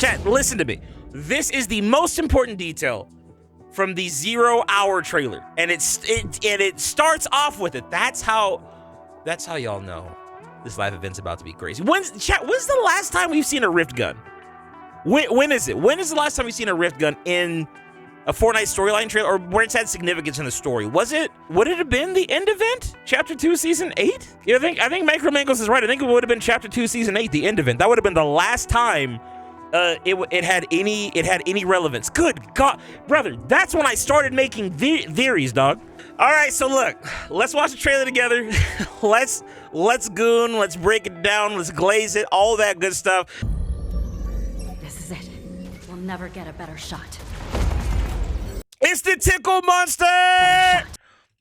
Chat, listen to me. This is the most important detail from the 0 Hour trailer, and it starts off with it. That's how y'all know this live event's about to be crazy. When's the last time we've seen a rift gun? When is it? When is the last time we've seen a rift gun in a Fortnite storyline trailer, or where it's had significance in the story? Would it have been the end event? Chapter 2, Season 8? Yeah, I think Micromangos is right. I think it would have been Chapter 2, Season 8, the end event. That would have been the last time it had any relevance. Good God, brother, that's when I started making theories, dog. All right, so look, let's watch the trailer together. let's goon, let's break it down, let's glaze it, all that good stuff. This is it. We'll never get a better shot. It's the Tickle Monster!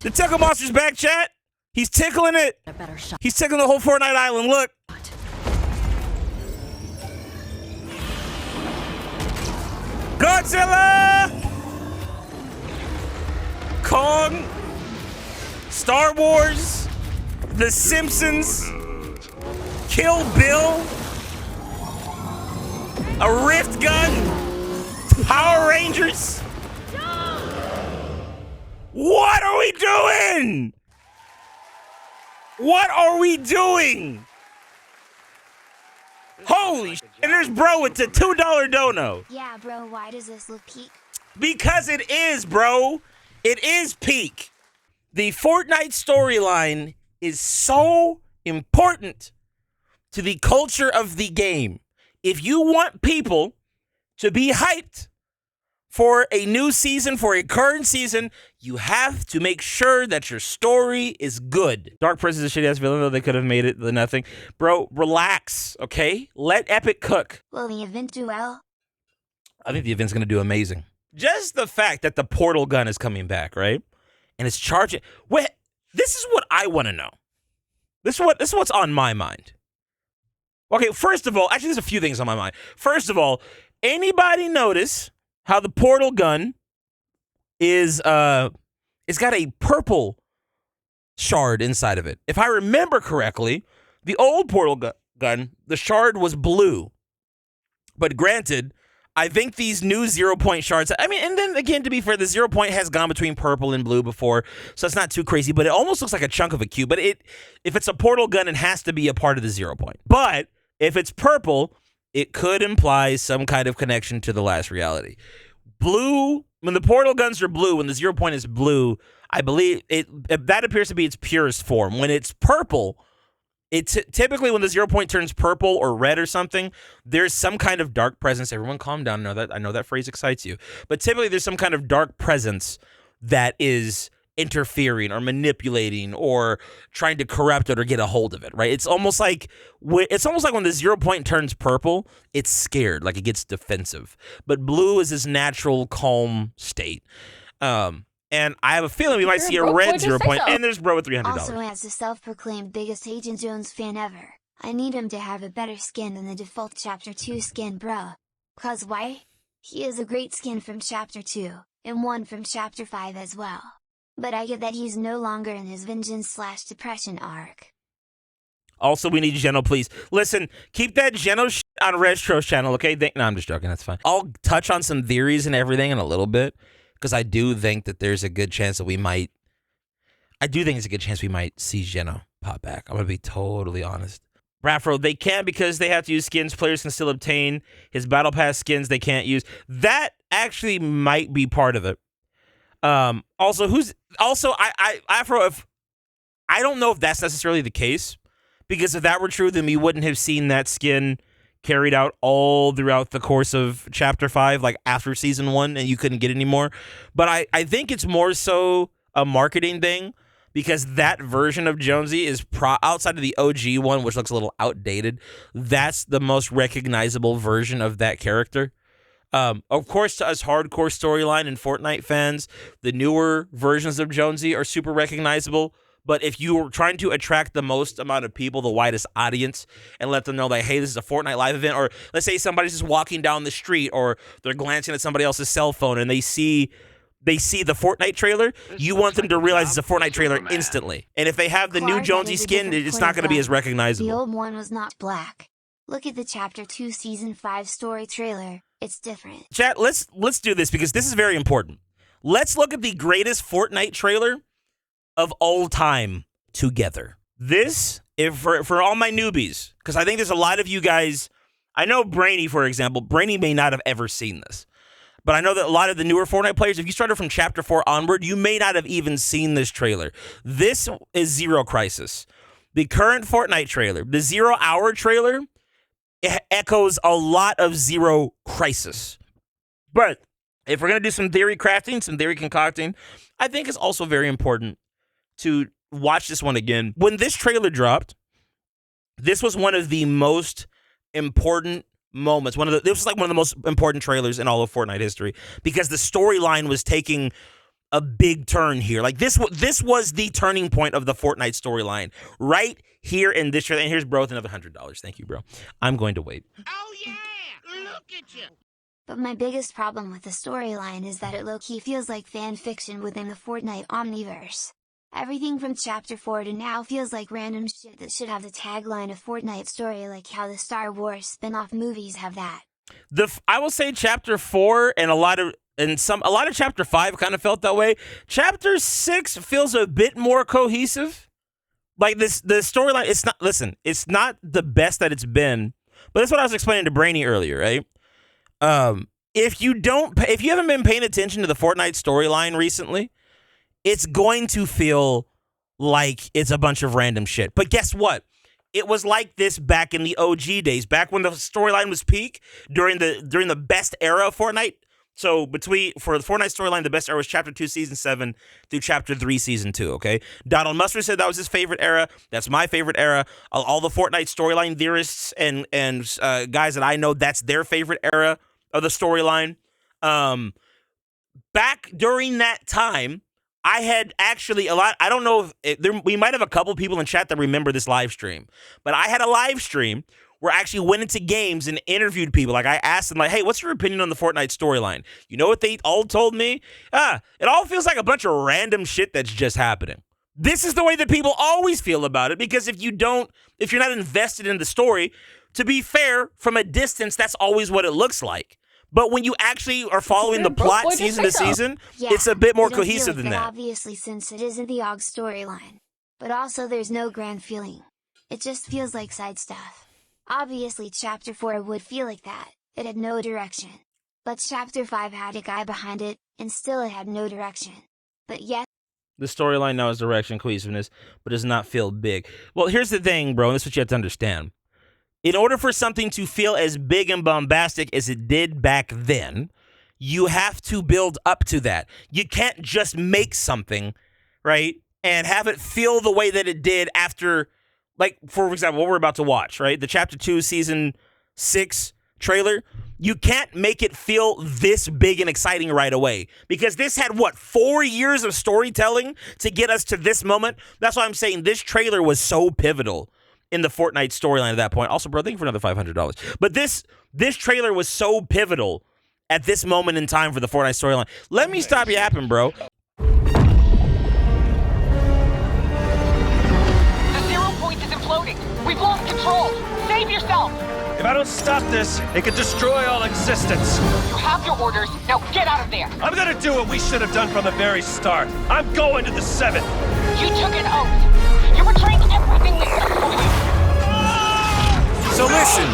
The Tickle Monster's back, chat. He's tickling it. A better shot. He's tickling the whole Fortnite island, look. Godzilla! Kong, Star Wars, The Simpsons, Kill Bill, a Rift Gun, Power Rangers. What are we doing? What are we doing? Holy shit. And there's bro with the $2 dono. Yeah, bro, why does this look peak? Because it is, bro. It is peak. The Fortnite storyline is so important to the culture of the game. If you want people to be hyped for a new season, for a current season, you have to make sure that your story is good. Dark Prince is a shitty-ass villain, though they could have made it the nothing. Bro, relax, okay? Let Epic cook. Will the event do well? I think the event's going to do amazing. Just the fact that the portal gun is coming back, right? And it's charging. Wait, this is what I want to know. This is what's on my mind. Okay, first of all, actually, there's a few things on my mind. First of all, anybody notice how the portal gun is it's got a purple shard inside of it? If I remember correctly, the old portal gun, the shard was blue. But granted, I think these new 0 point shards, I mean, and then again, to be fair, the 0 point has gone between purple and blue before, so it's not too crazy, but it almost looks like a chunk of a cube. But if it's a portal gun, it has to be a part of the 0 point. But if it's purple, it could imply some kind of connection to the last reality. Blue, when the portal guns are blue, when the 0 point is blue, I believe that appears to be its purest form. When it's purple, typically when the 0 point turns purple or red or something, there's some kind of dark presence. Everyone calm down. I know that phrase excites you. But typically there's some kind of dark presence that is interfering or manipulating or trying to corrupt it or get a hold of it, right? It's almost like when the 0 point turns purple, it's scared, like it gets defensive. But blue is this natural calm state. And I have a feeling we might see a red 0 point, and there's bro with $300. Also, as the self-proclaimed biggest Agent Jones fan ever, I need him to have a better skin than the default Chapter 2 skin, bro. Cause why? He is a great skin from Chapter 2, and one from Chapter 5 as well. But I get that he's no longer in his vengeance/depression arc. Also, we need Geno, please. Listen, keep that Geno shit on Retro's channel, okay? No, I'm just joking. That's fine. I'll touch on some theories and everything in a little bit, because I do think that there's a good chance that we might see Geno pop back. I'm going to be totally honest. Brafro, they can't because they have to use skins. Players can still obtain his Battle Pass skins they can't use. That actually might be part of it. Afro, if I don't know if that's necessarily the case, because if that were true, then we wouldn't have seen that skin carried out all throughout the course of Chapter 5, like after Season 1, and you couldn't get any more. But I think it's more so a marketing thing, because that version of Jonesy is outside of the OG one, which looks a little outdated. That's the most recognizable version of that character. Of course, to us hardcore storyline and Fortnite fans, the newer versions of Jonesy are super recognizable. But if you were trying to attract the most amount of people, the widest audience, and let them know that, hey, this is a Fortnite live event, or let's say somebody's just walking down the street, or they're glancing at somebody else's cell phone and they see the Fortnite trailer, you want them to realize it's a Fortnite trailer instantly. And if they have the new Jonesy skin, it's not going to be as recognizable. The old one was not black. Look at the Chapter 2 Season 5 story trailer, it's different. Chat, let's do this because this is very important. Let's look at the greatest Fortnite trailer of all time together. This, if for all my newbies, because I think there's a lot of you guys, I know Brainy, for example, Brainy may not have ever seen this. But I know that a lot of the newer Fortnite players, if you started from Chapter 4 onward, you may not have even seen this trailer. This is Zero Crisis. The current Fortnite trailer, the 0 Hour trailer, it echoes a lot of Zero Crisis. But if we're going to do some theory crafting, some theory concocting, I think it's also very important to watch this one again. When this trailer dropped, this was one of the most important moments. This was like one of the most important trailers in all of Fortnite history because the storyline was taking a big turn here. Like this was the turning point of the Fortnite storyline right here in this trailer. And here's bro with another $100. Thank you, bro. I'm going to wait. Oh yeah, look at you. But my biggest problem with the storyline is that it low-key feels like fan fiction within the Fortnite Omniverse. Everything from Chapter 4 to now feels like random shit that should have the tagline of Fortnite story like how the Star Wars spin-off movies have that. I will say Chapter 4 and a lot of Chapter 5 kind of felt that way. Chapter 6 feels a bit more cohesive. Like the storyline, it's not the best that it's been, but that's what I was explaining to Brainy earlier, right? If you haven't been paying attention to the Fortnite storyline recently, it's going to feel like it's a bunch of random shit. But guess what? It was like this back in the OG days, back when the storyline was peak during the best era of Fortnite. So for the Fortnite storyline, the best era was Chapter 2, Season 7 through Chapter 3, Season 2, okay? Donald Mustard said that was his favorite era. That's my favorite era. All the Fortnite storyline theorists and guys that I know, that's their favorite era of the storyline. Back during that time, I had actually I don't know if we might have a couple people in chat that remember this live stream, but I had a live stream where I actually went into games and interviewed people. Like I asked them like, hey, what's your opinion on the Fortnite storyline? You know what they all told me? It all feels like a bunch of random shit that's just happening. This is the way that people always feel about it because if you're not invested in the story, to be fair, from a distance, that's always what it looks like. But when you actually are following the plot season to season, it's a bit more cohesive than that. Obviously, since it isn't the OG storyline. But also there's no grand feeling. It just feels like side stuff. Obviously Chapter 4 would feel like that, it had no direction. But Chapter 5 had a guy behind it, and still it had no direction. But yes, the storyline now has direction, cohesiveness, but does not feel big. Well, here's the thing, bro, and this is what you have to understand. In order for something to feel as big and bombastic as it did back then, you have to build up to that. You can't just make something, right, and have it feel the way that it did after, like, for example, what we're about to watch, right? The Chapter 2, Season 6 trailer. You can't make it feel this big and exciting right away because this had, 4 years of storytelling to get us to this moment? That's why I'm saying this trailer was so pivotal in the Fortnite storyline at that point. Also, bro, thank you for another $500. But this trailer was so pivotal at this moment in time for the Fortnite storyline. Let me stop yapping, bro. The 0 point is imploding. We've lost control. Save yourself. If I don't stop this, it could destroy all existence. You have your orders. Now get out of there. I'm gonna do what we should have done from the very start. I'm going to the 7. You took an oath. You're betraying everything we took from you. So listen,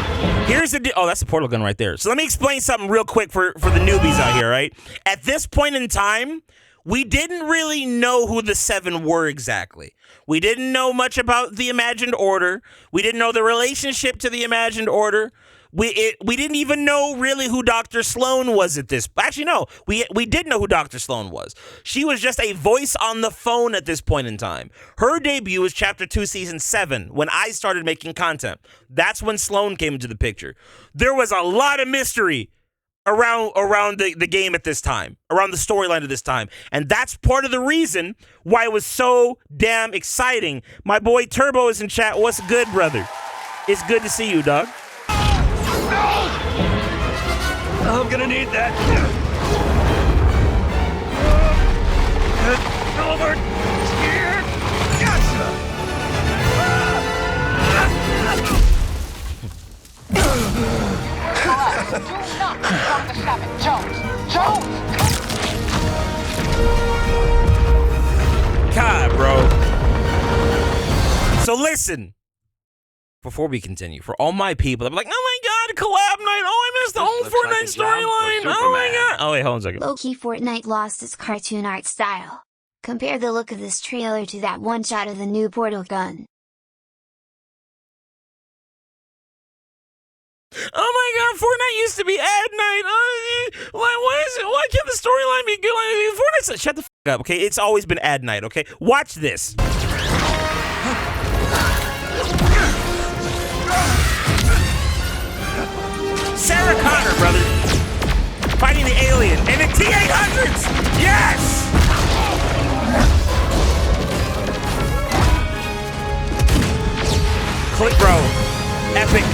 here's the deal. Oh, that's the portal gun right there. So let me explain something real quick for the newbies out here, right? At this point in time, we didn't really know who the 7 were exactly. We didn't know much about the Imagined Order. We didn't know the relationship to the Imagined Order. We didn't even know really who Dr. Sloan was at this. Actually, no, we did know who Dr. Sloan was. She was just a voice on the phone at this point in time. Her debut was Chapter 2, Season 7, when I started making content. That's when Sloan came into the picture. There was a lot of mystery around the game at this time, around the storyline at this time. And that's part of the reason why it was so damn exciting. My boy Turbo is in chat. What's good, brother? It's good to see you, dog. I'm gonna need that. Over here. Gotcha. Collabs, do not start the 7. Jones! Jones! God, bro. So listen. Before we continue, for all my people, I'm like, oh my God, collab night. Oh, I missed the whole Fortnite storyline. Oh my God. Oh, wait, hold on a second. Low-key Fortnite lost its cartoon art style. Compare the look of this trailer to that one shot of the new portal gun. Oh my God, Fortnite used to be ad night. Why can't the storyline be good? Like, Fortnite, shut the f up, okay? It's always been ad night, okay? Watch this. Sarah Connor, brother. Fighting the alien. And the T-800s! Yes! Click, bro. Epic.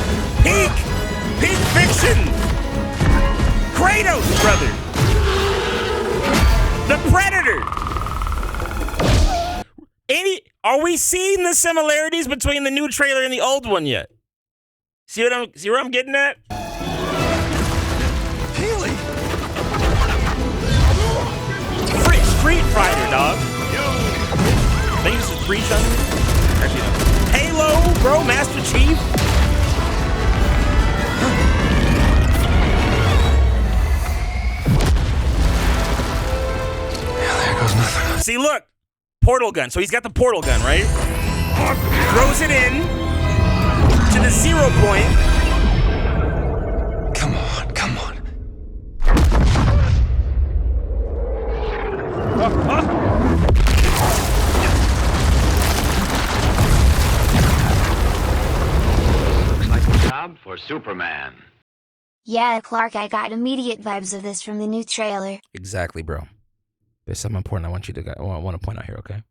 Peak fiction. Kratos, brother. The Predator. Are we seeing the similarities between the new trailer and the old one yet? See where I'm getting at? Healy! Street Fighter, dog. I think this is Free Chun. Actually, no. Halo, bro, Master Chief. There goes nothing. See, look. Portal gun. So he's got the portal gun, right? Throws it in to the 0 point. Come on, come on. Looks like a job for Superman. Yeah, Clark, I got immediate vibes of this from the new trailer. Exactly, bro. There's something important I want to point out here, okay?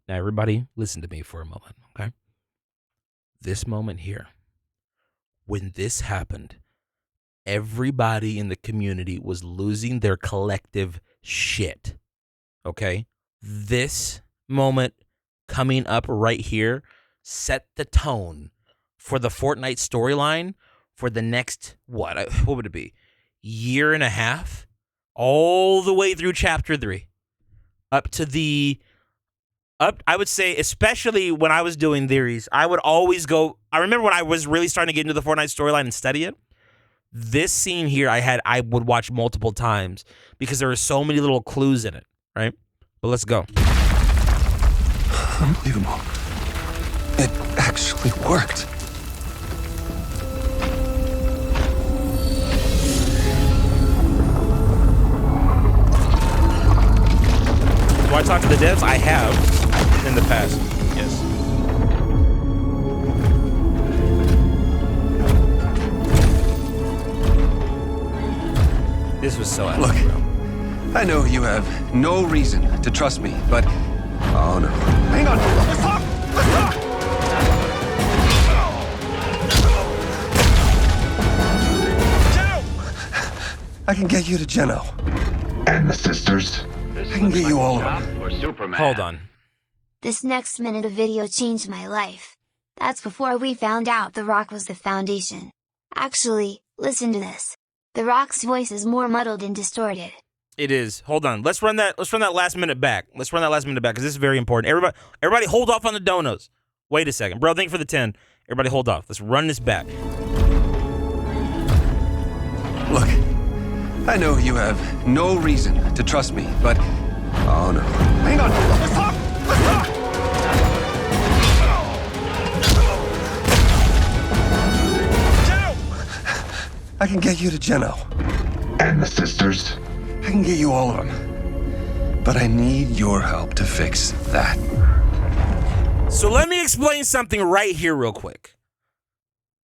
Now, everybody, listen to me for a moment, okay? This moment here, when this happened, everybody in the community was losing their collective shit, okay? This moment coming up right here set the tone for the Fortnite storyline for the next, what would it be? Year and a half? All the way through chapter 3. I would say, especially when I was doing theories, I would always go, I remember when I was really starting to get into the Fortnite storyline and study it, this scene here I would watch multiple times because there were so many little clues in it, right? But let's go. Unbelievable. It actually worked. Do I talk to the devs? I have in the past. Yes. This was so epic, Look, bro. I know you have no reason to trust me, but... Oh, no. Hang on! Let's talk! Let's talk! Geno! I can get you to Geno. And the sisters. I can get you all of them. Job for Superman. Hold on. This next minute of video changed my life. That's before we found out The Rock was the Foundation. Actually, listen to this. The Rock's voice is more muddled and distorted. It is. Hold on. Let's run that last minute back. Let's run that last minute back because this is very important. Everybody hold off on the donos. Wait a second. Bro, thank you for the 10. Everybody hold off. Let's run this back. Look, I know you have no reason to trust me, but... Oh, no. Hang on! Let's talk! Let's talk! Geno! I can get you to Geno. And the sisters. I can get you all of them. But I need your help to fix that. So let me explain something right here real quick.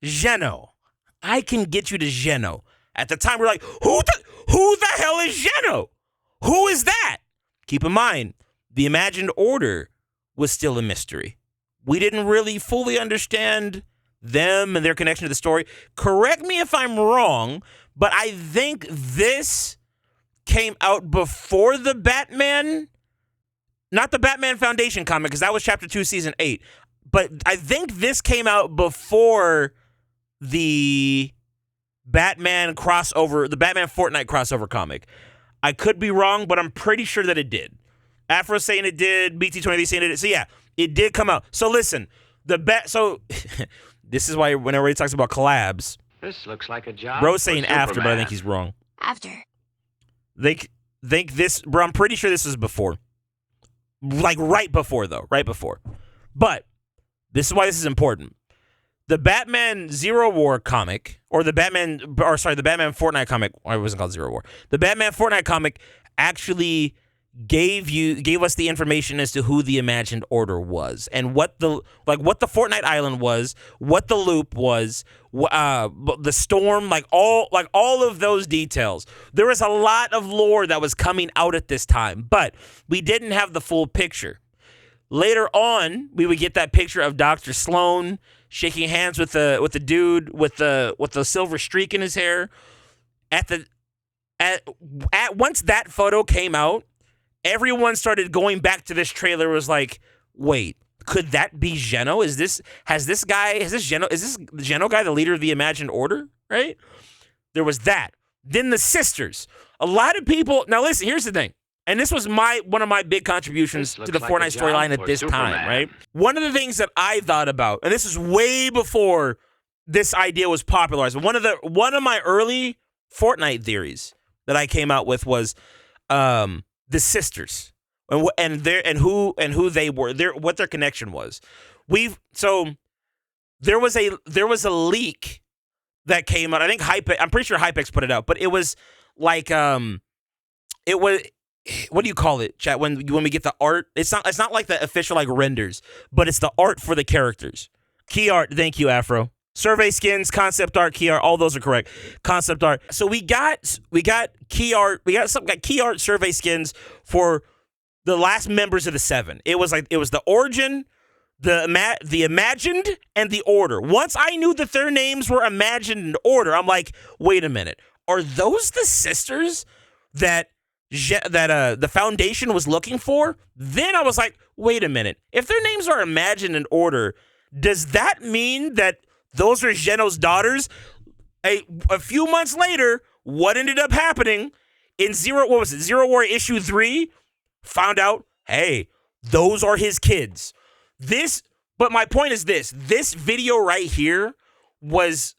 Geno. I can get you to Geno. At the time, we're like, who the hell is Geno? Who is that? Keep in mind, the imagined order was still a mystery. We didn't really fully understand them and their connection to the story. Correct me if I'm wrong, but I think this came out before the Batman, not the Batman Foundation comic, because that was chapter 2, season 8. But I think this came out before the Batman crossover, the Batman Fortnite crossover comic. I could be wrong, but I'm pretty sure that it did. Afro saying it did, BT23 saying it did. So yeah, it did come out. So listen, so this is why whenever he talks about collabs, This looks like a job. bro's for saying after, but I Superman. think he's wrong. After. They think this, bro, I'm pretty sure this was before. Like right before, though. Right before. But this is why this is important. The Batman Zero War comic, the Batman Fortnite comic, it wasn't called Zero War. The Batman Fortnite comic actually gave us the information as to who the Imagined Order was and what the Fortnite Island was, what the loop was, the storm, all of those details. There was a lot of lore that was coming out at this time, but we didn't have the full picture. Later on, we would get that picture of Dr. Sloan shaking hands with the dude with the silver streak in his hair. Once that photo came out, everyone started going back to this trailer. Was like, wait, could that be Geno? Is this Geno? Is this Geno guy the leader of the Imagined Order? Right? There was that. Then the sisters. A lot of people. Now listen. Here's the thing. And this was one of my big contributions to the Fortnite storyline at this time, right? One of the things that I thought about, and this is way before this idea was popularized. One of my early Fortnite theories that I came out with was the sisters and who they were, what their connection was. There was a leak that came out. I think I'm pretty sure Hypex put it out, but it was like it was. What do you call it, chat? When we get the art, it's not like the official like renders, but it's the art for the characters. Key art, thank you, Afro. Survey skins, concept art, key art, all those are correct. Concept art. So we got key art, got key art survey skins for the last members of the 7. It was the origin, the imagined, and the order. Once I knew that their names were imagined and order, I'm like, wait a minute, are those the sisters that the Foundation was looking for? Then I was like, wait a minute. If their names are Imagine and Order, does that mean that those are Geno's daughters? A few months later, what ended up happening in Zero War issue 3? Found out, hey, those are his kids. But my point is this video right here was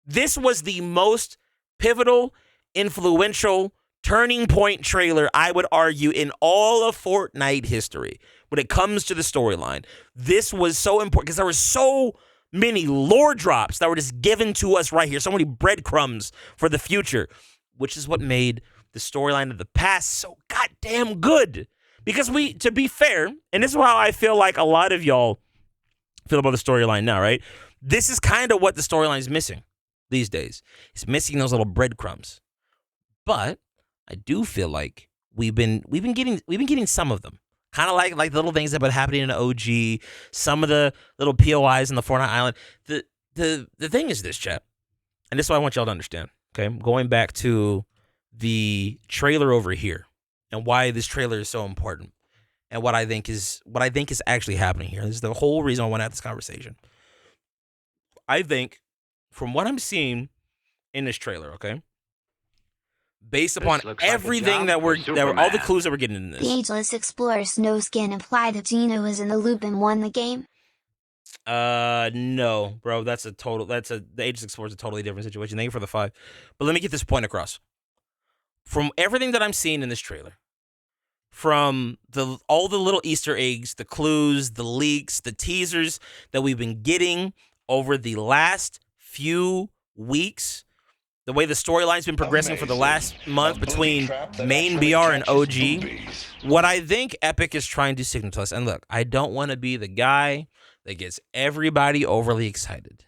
the most pivotal, influential, turning point trailer, I would argue, in all of Fortnite history when it comes to the storyline. This was so important because there were so many lore drops that were just given to us right here, so many breadcrumbs for the future, which is what made the storyline of the past so goddamn good. Because to be fair, and this is how I feel like a lot of y'all feel about the storyline now, right? This is kind of what the storyline is missing these days. It's missing those little breadcrumbs. But I do feel like we've been getting some of them, kind of like the little things that have been happening in OG, some of the little POIs in the Fortnite Island. The thing is this, chat, and this is what I want y'all to understand. Okay, I'm going back to the trailer over here and why this trailer is so important, and what I think is actually happening here. This is the whole reason I want to have this conversation. I think, from what I'm seeing in this trailer, okay, based upon everything all the clues that we're getting in this. The Ageless Explorer Snow skin imply that Geno was in the loop and won the game? No, bro. The Ageless Explorer is a totally different situation. Thank you for the 5. But let me get this point across. From everything that I'm seeing in this trailer, from all the little Easter eggs, the clues, the leaks, the teasers that we've been getting over the last few weeks, the way the storyline's been progressing for the last month between main BR and OG, what I think Epic is trying to signal to us, and look, I don't want to be the guy that gets everybody overly excited,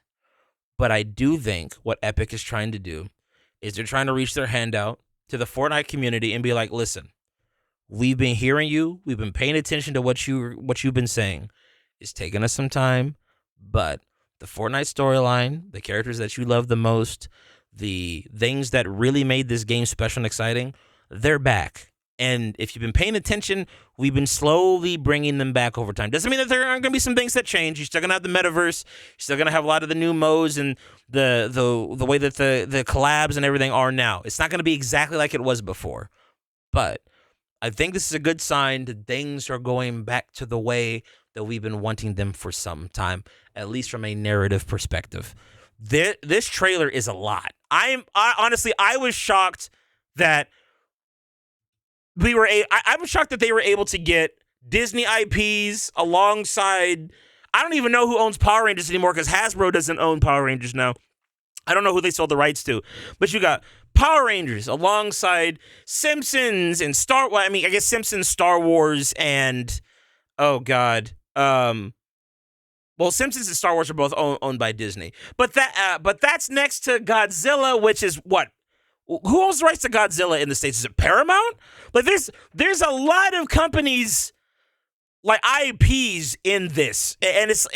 but I do think what Epic is trying to do is they're trying to reach their hand out to the Fortnite community and be like, listen, we've been hearing you, we've been paying attention to what you've been saying. It's taken us some time, but the Fortnite storyline, the characters that you love the most, the things that really made this game special and exciting, they're back. And if you've been paying attention, we've been slowly bringing them back over time. Doesn't mean that there aren't going to be some things that change. You're still going to have the metaverse. You're still going to have a lot of the new modes and the way that the collabs and everything are now. It's not going to be exactly like it was before. But I think this is a good sign that things are going back to the way that we've been wanting them for some time, at least from a narrative perspective. This trailer is a lot. I honestly, I was shocked that I was shocked that they were able to get Disney IPs alongside. I don't even know who owns Power Rangers anymore because Hasbro doesn't own Power Rangers now. I don't know who they sold the rights to, but you got Power Rangers alongside Simpsons and I guess Simpsons, Star Wars, and oh god, well, Simpsons and Star Wars are both owned by Disney, but that's next to Godzilla, which is what. Who owns the rights to Godzilla in the States? Is it Paramount? Like there's a lot of companies like IPs in this, and it's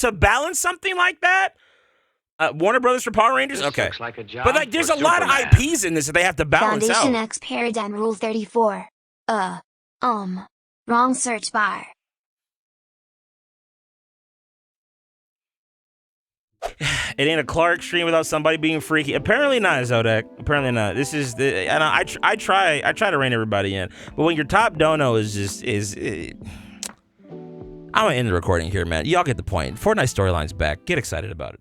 to balance something like that. Warner Brothers for Power Rangers, okay, Looks like a job but like there's for a lot of Superman. IPs in this that they have to balance Foundation out. X Paradigm Rule 34. Wrong search bar. It ain't a Clark stream without somebody being freaky. Apparently not, Zodek. Apparently not. This is and I try to rein everybody in, but when your top dono is I'm gonna end the recording here, man. Y'all get the point. Fortnite storyline's back. Get excited about it.